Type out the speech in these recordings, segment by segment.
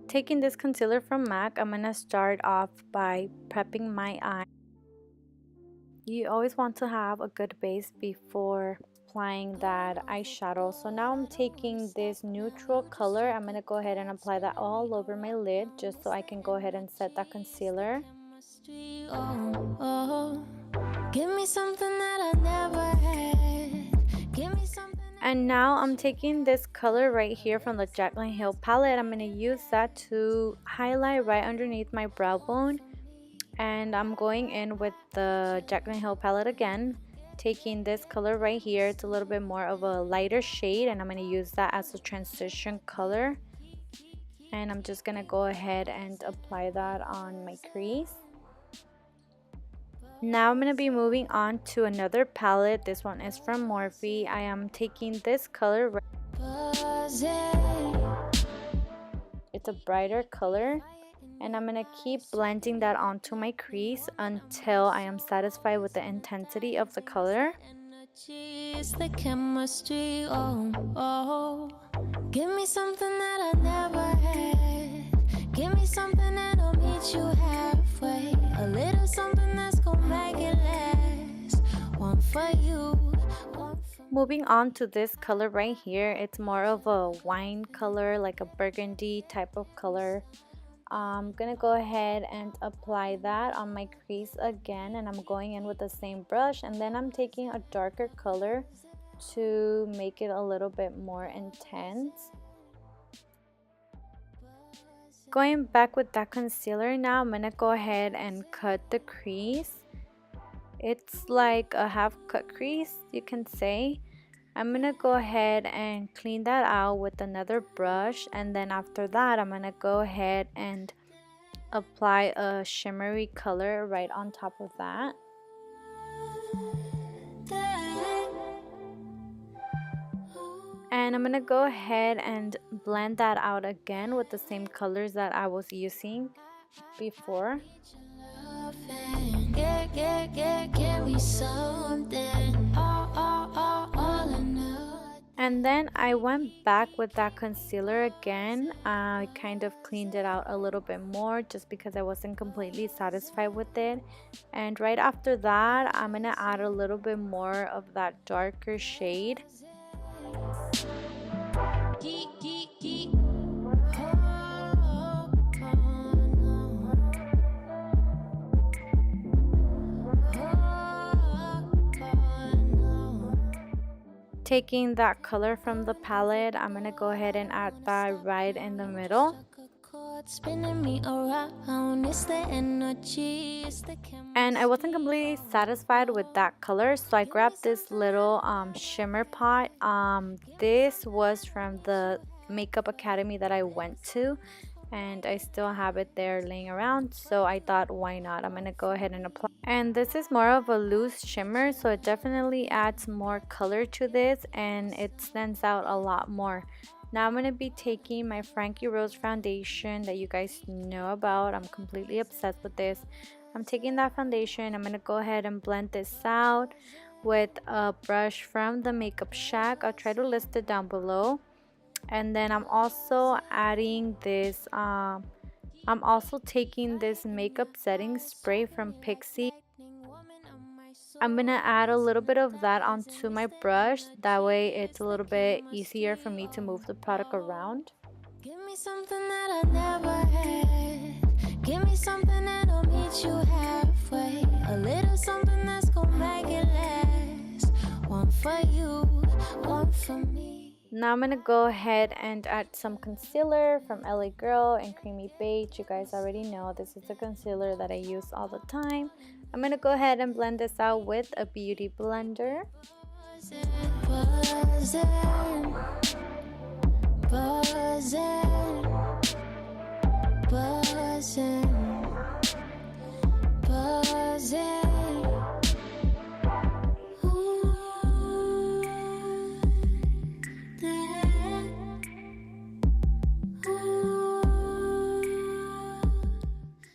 Taking this concealer from MAC, I'm going to start off by prepping my eye. You always want to have a good base before applying that eyeshadow. So now I'm taking this neutral color. I'm going to go ahead and apply that all over my lid just so I can go ahead and set that concealer. Give me something that I never had. Give me something. And now I'm taking this color right here from the Jaclyn Hill palette. I'm going to use that to highlight right underneath my brow bone. And I'm going in with the Jaclyn Hill palette again, taking this color right here. It's a little bit more of a lighter shade, and I'm going to use that as a transition color. And I'm just going to go ahead and apply that on my crease. Now I'm going to be moving on to another palette. This one is from Morphe. I am taking this color. It's a brighter color. And I'm going to keep blending that onto my crease until I am satisfied with the intensity of the color. The chemistry, give me something that I never had. Give me something that'll meet you halfway. A little something that's gonna make it last. One for you. Moving on to this color right here. It's more of a wine color, like a burgundy type of color. I'm gonna go ahead and apply that on my crease again, and I'm going in with the same brush, and then I'm taking a darker color to make it a little bit more intense. Going back with that concealer now, I'm gonna go ahead and cut the crease. It's like a half cut crease, you can say. I'm gonna go ahead and clean that out with another brush, and then after that I'm gonna go ahead and apply a shimmery color right on top of that. And I'm gonna go ahead and blend that out again with the same colors that I was using before. And then I went back with that concealer again. I kind of cleaned it out a little bit more just because I wasn't completely satisfied with it. And right after that, I'm going to add a little bit more of that darker shade. Taking that color from the palette, I'm going to go ahead and add that right in the middle. And I wasn't completely satisfied with that color, so I grabbed this little shimmer pot. This was from the Makeup Academy that I went to, and I still have it there laying around, so I thought, why not? I'm gonna go ahead and apply. And this is more of a loose shimmer, so it definitely adds more color to this, and it stands out a lot more. Now I'm gonna be taking my Frankie Rose foundation that you guys know about. I'm completely obsessed with this. I'm taking that foundation. I'm gonna go ahead and blend this out with a brush from the Makeup Shack. I'll try to list it down below. And then I'm also adding this, I'm also taking this makeup setting spray from Pixie. I'm gonna add a little bit of that onto my brush. That way it's a little bit easier for me to move the product around. Give me something that I never had. Give me something that'll meet you halfway. A little something that's gonna make it last. One for you, one for me. Now I'm gonna go ahead and add some concealer from LA Girl in Creamy Beige. You guys already know this is the concealer that I use all the time. I'm gonna go ahead and blend this out with a beauty blender.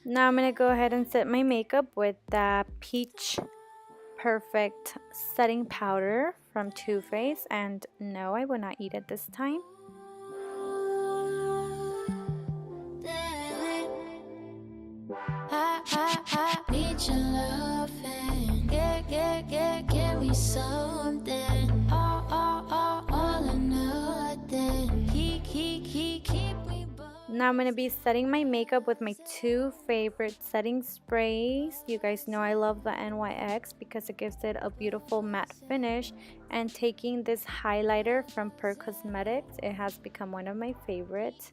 Now I'm going to go ahead and set my makeup with the Peach Perfect Setting Powder from Too Faced. And no, I will not eat it this time. something. All or nothing. Keep me. Now I'm going to be setting my makeup with my two favorite setting sprays. You guys know I love the NYX because it gives it a beautiful matte finish. And taking this highlighter from Per Cosmetics, it has become one of my favorites.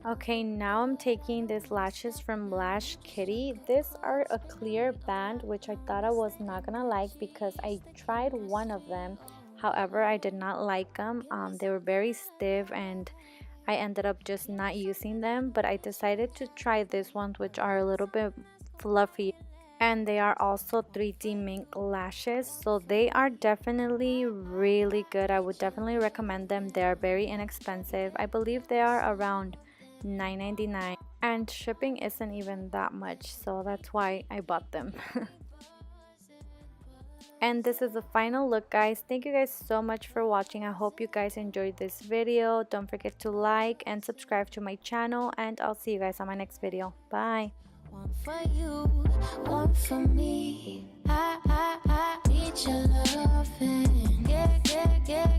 Okay, now I'm taking these lashes from Lash Kitty. These are a clear band, which I thought I was not gonna like because I tried one of them. However, I did not like them. They were very stiff and I ended up just not using them. But I decided to try these ones, which are a little bit fluffy. And they are also 3D mink lashes, so they are definitely really good. I would definitely recommend them. They are very inexpensive. I believe they are around $9.99 and shipping isn't even that much, so that's why I bought them. And this is the final look, guys. Thank you guys so much for watching. I hope you guys enjoyed this video. Don't forget to like and subscribe to my channel, and I'll see you guys on my next video. Bye. One for you, one for me. I need your loving.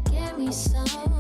Give me some.